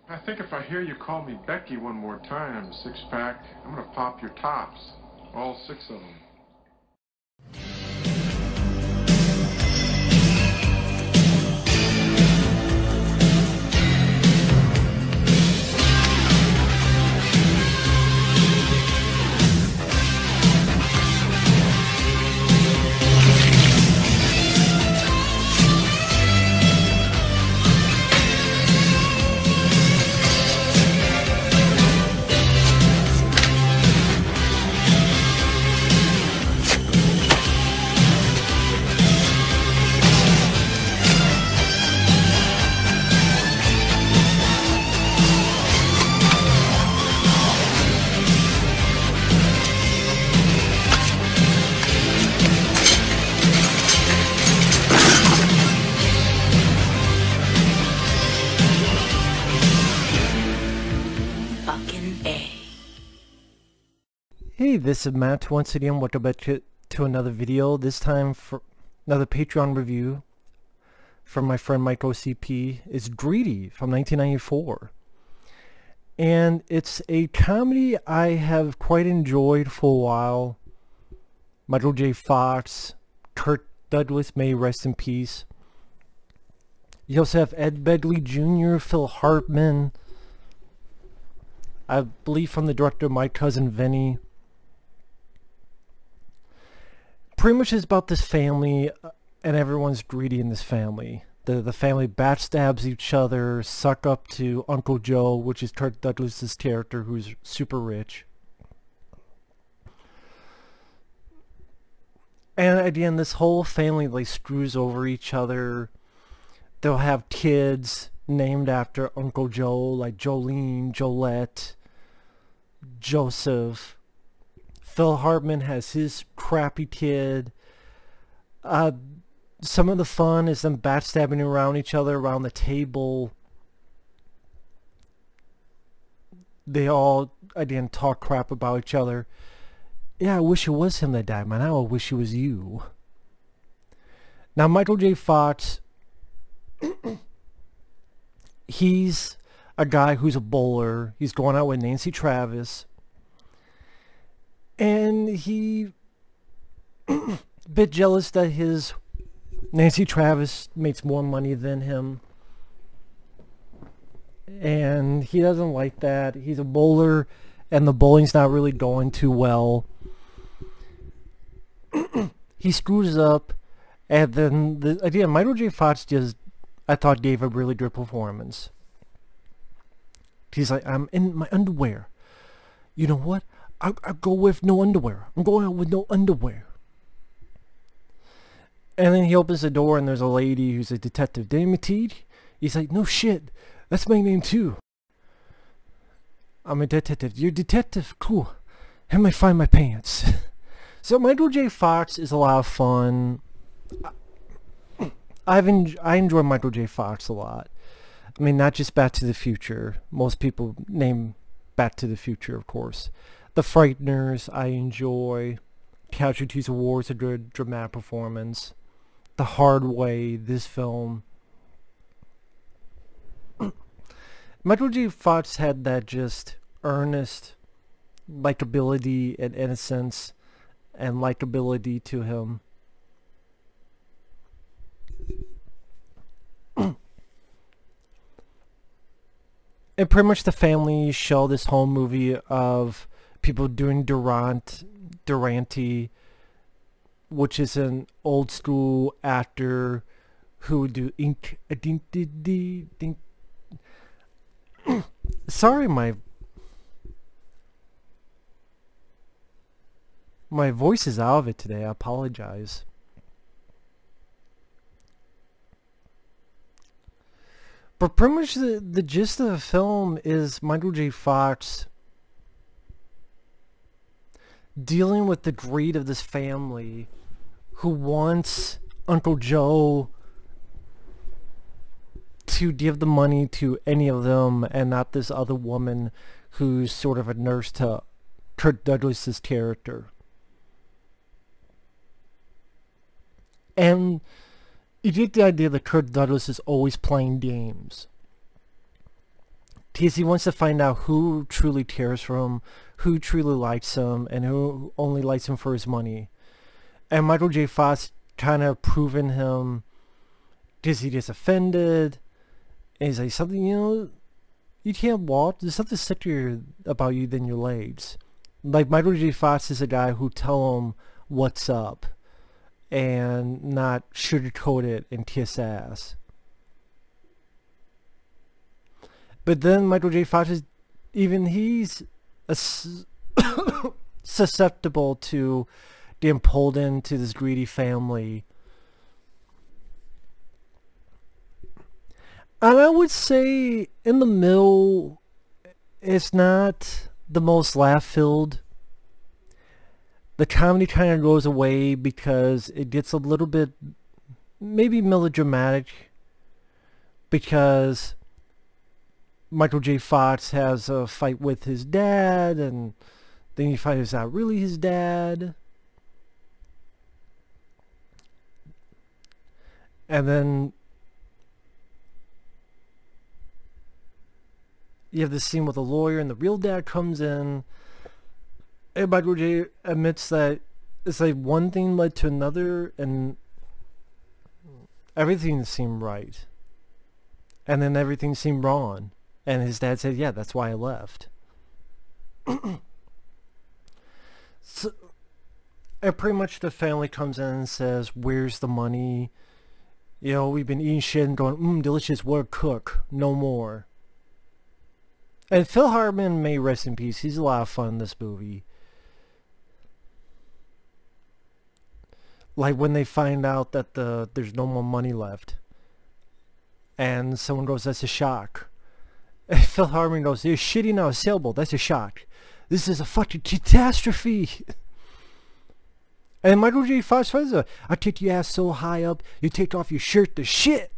I think if I hear you call me Becky one more time, six-pack, I'm gonna pop your tops. All six of them. Hey, this is Matt once again. Welcome back to another video. This time for another Patreon review from my friend Mike OCP. It's Greedy from 1994. And it's a comedy I have quite enjoyed for a while. Michael J. Fox, Kirk Douglas, may rest in peace. You also have Begley Jr., Phil Hartman, I believe from the director My Cousin Vinny. Pretty much is about this family, and everyone's greedy in this family. The family backstabs each other, suck up to Uncle Joe, which is Kirk Douglas's character, who's super rich. And at the end, this whole family like screws over each other. They'll have kids named after Uncle Joe, like Jolene, Jolette, Joseph. Phil Hartman has his crappy kid. Some of the fun is them backstabbing around each other around the table. They all, again, talk crap about each other. Yeah, I wish it was him that died, man. Now I wish it was you. Now, Michael J. Fox, he's a guy who's a bowler. He's going out with Nancy Travis. And he a bit jealous that his Nancy Travis makes more money than him. And he doesn't like that. He's a bowler and the bowling's not really going too well. He screws up, and then again, Michael J. Fox just, I thought, gave a really good performance. He's like, I'm in my underwear. You know what? I'll go with no underwear. I'm going out with no underwear. And then he opens the door and there's a lady who's a detective. Damn Teague? He's like, no shit. That's my name too. I'm a detective. You're a detective? Cool. How am I find my pants? So Michael J. Fox is a lot of fun. I enjoy Michael J. Fox a lot. I mean, not just Back to the Future. Most people name Back to the Future, of course. The Frighteners, I enjoy. Casualties of War is a good dramatic performance. The Hard Way, this film. Michael J. Fox had that just earnest likability and innocence and likability to him. And pretty much the family show this whole movie of people doing Durante, which is an old school actor who would do ink. Sorry, my voice is out of it today. I apologize. But pretty much the gist of the film is Michael J. Fox dealing with the greed of this family who wants Uncle Joe to give the money to any of them and not this other woman who's sort of a nurse to Kirk Douglas's character. And you get the idea that Kirk Douglas is always playing games. because he wants to find out who truly cares for him, who truly likes him, and who only likes him for his money. And Michael J. Fox kind of proven him, because he gets offended, and he's like, something, you can't walk, there's something sicker about you than your legs. Like, Michael J. Fox is a guy who tell him what's up, and not sugarcoat it and kiss ass. But then Michael J. Fox is, he's susceptible to being pulled into this greedy family. And I would say in the middle, it's not the most laugh-filled. The comedy kind of goes away because it gets a little bit maybe melodramatic, because Michael J. Fox has a fight with his dad, and then you find it's not really his dad. And then you have this scene with a lawyer, and the real dad comes in, and Michael J. admits that it's like one thing led to another, and everything seemed right. And then everything seemed wrong. And his dad said, yeah, that's why I left. So, and pretty much the family comes in and says, where's the money? We've been eating shit and going, delicious, what a cook. No more. And Phil Hartman, may rest in peace. He's a lot of fun in this movie. Like when they find out that there's no more money left. And someone goes, that's a shock. And Phil Hartman goes, you're shitting out a sailboat. That's a shock. This is a fucking catastrophe. And Michael J. Fox says, I take your ass so high up, you take off your shirt to shit.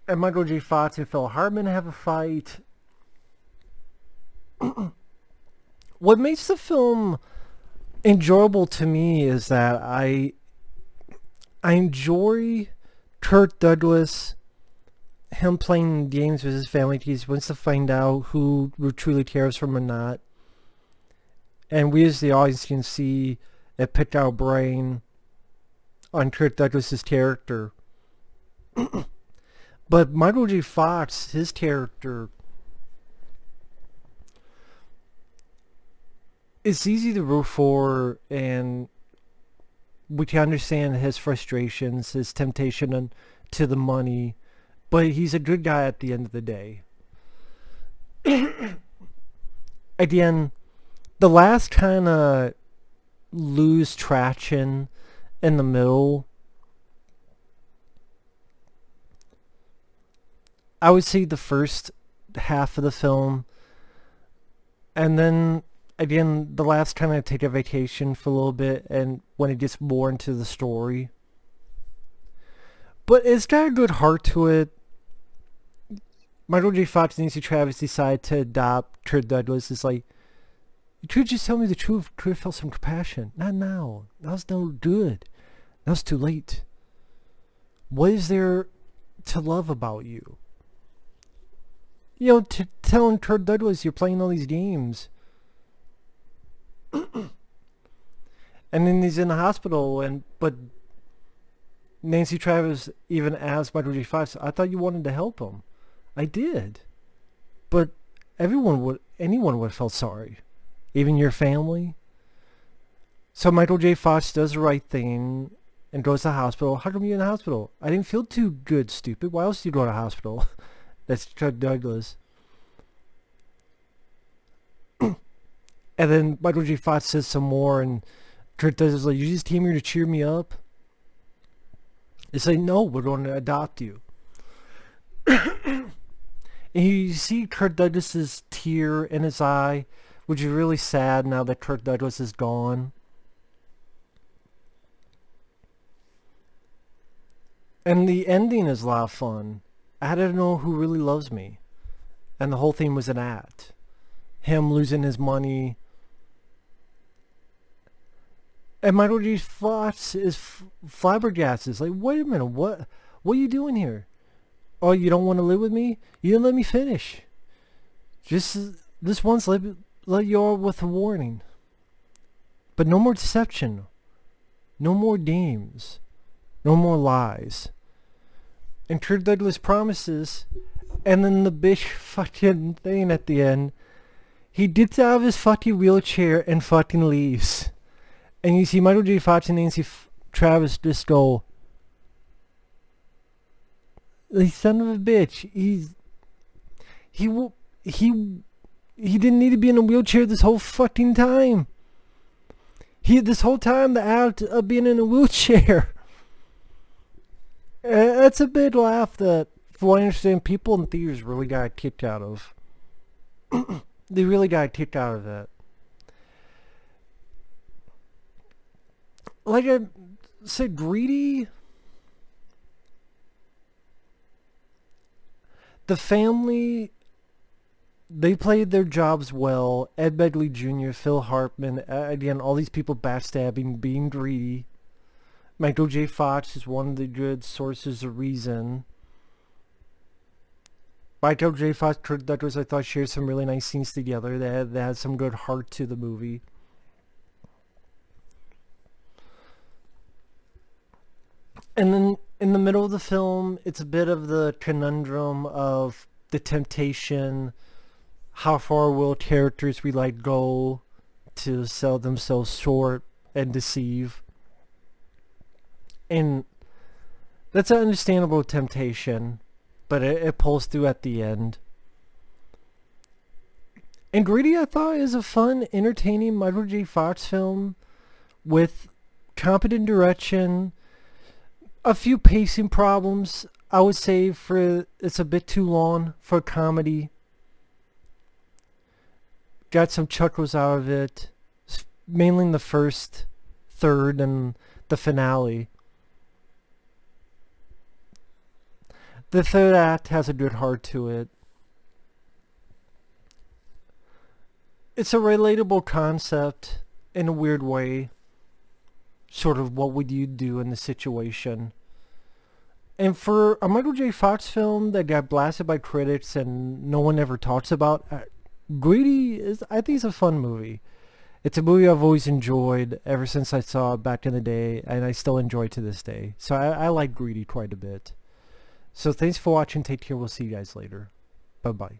And Michael J. Fox and Phil Hartman have a fight. What makes the film enjoyable to me is that I enjoy Kirk Douglas, him playing games with his family. He wants to find out who truly cares for him or not. And we as the audience can see a picked out brain on Kirk Douglas's character. But Michael J. Fox, his character, it's easy to root for, and we can understand his frustrations, his temptation to the money, but he's a good guy at the end of the day. Again, the last kind of lose traction in the middle, I would say the first half of the film, and then again the last kind of take a vacation for a little bit, and when it gets more into the story. But it's got a good heart to it. Michael J. Fox and Nancy Travis decide to adopt Kirk Douglas. It's like, you could just tell me the truth. Could have felt some compassion. Not now. That was no good. Now it's too late. What is there to love about you? Telling Kirk Douglas you're playing all these games. And then he's in the hospital, but Nancy Travis even asked Michael J. Fox, I thought you wanted to help him. I did. But anyone would have felt sorry. Even your family. So Michael J. Fox does the right thing and goes to the hospital. How come you're in the hospital? I didn't feel too good, stupid. Why else do you go to the hospital? That's Kirk Douglas. And then Michael J. Fox says some more, and Kirk Douglas is like, you just came here to cheer me up? It's like, no, we're going to adopt you. And you see Kirk Douglas's tear in his eye, which is really sad now that Kirk Douglas is gone. And the ending is a lot of fun. I don't know who really loves me. And the whole thing was an act. Him losing his money. And Michael J. Fox is flabbergasted. Like, wait a minute, what are you doing here? Oh, you don't want to live with me? You didn't let me finish. Just this once, let you all with a warning. But no more deception. No more games. No more lies. And Kirk Douglas promises, and then the bitch fucking thing at the end, he gets out of his fucking wheelchair and fucking leaves. And you see Michael J. Fox and Nancy Travis just go, the son of a bitch, he didn't need to be in a wheelchair this whole fucking time. This whole time the act of being in a wheelchair. That's a big laugh that, from what I understand, people in theaters really got kicked out of. They really got kicked out of that. Like I said, greedy. The family, they played their jobs well. Ed Begley Jr., Phil Hartman, again, all these people backstabbing, being greedy. Michael J. Fox is one of the good sources of reason. Michael J. Fox, Kirk Douglas, I thought shared some really nice scenes together. They had some good heart to the movie. And then in the middle of the film, it's a bit of the conundrum of the temptation. How far will characters we like go to sell themselves short and deceive? And that's an understandable temptation, but it pulls through at the end. And Greedy, I thought, is a fun, entertaining Michael J. Fox film with competent direction. A few pacing problems, I would say, it's a bit too long for a comedy. Got some chuckles out of it, mainly in the first third and the finale. The third act has a good heart to it. It's a relatable concept in a weird way. Sort of, what would you do in the situation? And for a Michael J. Fox film that got blasted by critics and no one ever talks about, Greedy is, I think, it's a fun movie. It's a movie I've always enjoyed ever since I saw it back in the day, and I still enjoy it to this day. So I like Greedy quite a bit. So thanks for watching. Take care. We'll see you guys later. Bye-bye.